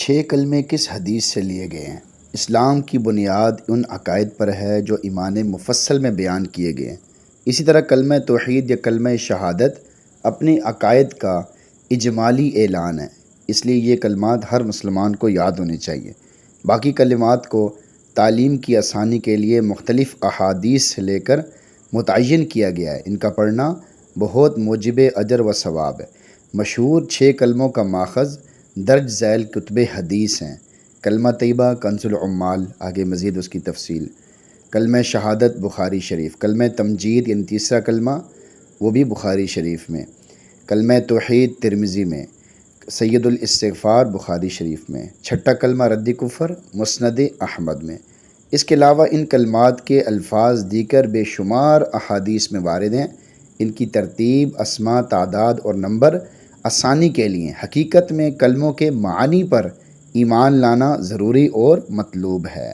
6 کلمے کس حدیث سے لیے گئے ہیں؟ اسلام کی بنیاد ان عقائد پر ہے جو ایمان مفصل میں بیان کیے گئے ہیں۔ اسی طرح کلمہ توحید یا کلمہ شہادت اپنی عقائد کا اجمالی اعلان ہے، اس لیے یہ کلمات ہر مسلمان کو یاد ہونے چاہیے۔ باقی کلمات کو تعلیم کی آسانی کے لیے مختلف احادیث سے لے کر متعین کیا گیا ہے۔ ان کا پڑھنا بہت موجب اجر و ثواب ہے۔ مشہور 6 کلموں کا ماخذ درج ذیل کتب حدیث ہیں۔ کلمہ طیبہ کنز العمال، آگے مزید اس کی تفصیل۔ کلمہ شہادت بخاری شریف۔ کلمہ تمجید یعنی تیسرا کلمہ وہ بھی بخاری شریف میں۔ کلمہ توحید ترمذی میں۔ سید الاستغفار بخاری شریف میں۔ چھٹا کلمہ رد کفر مسند احمد میں۔ اس کے علاوہ ان کلمات کے الفاظ دیگر بے شمار احادیث میں وارد ہیں۔ ان کی ترتیب، اسماء، تعداد اور نمبر آسانی کے لیے حقیقت میں کلموں کے معانی پر ایمان لانا ضروری اور مطلوب ہے۔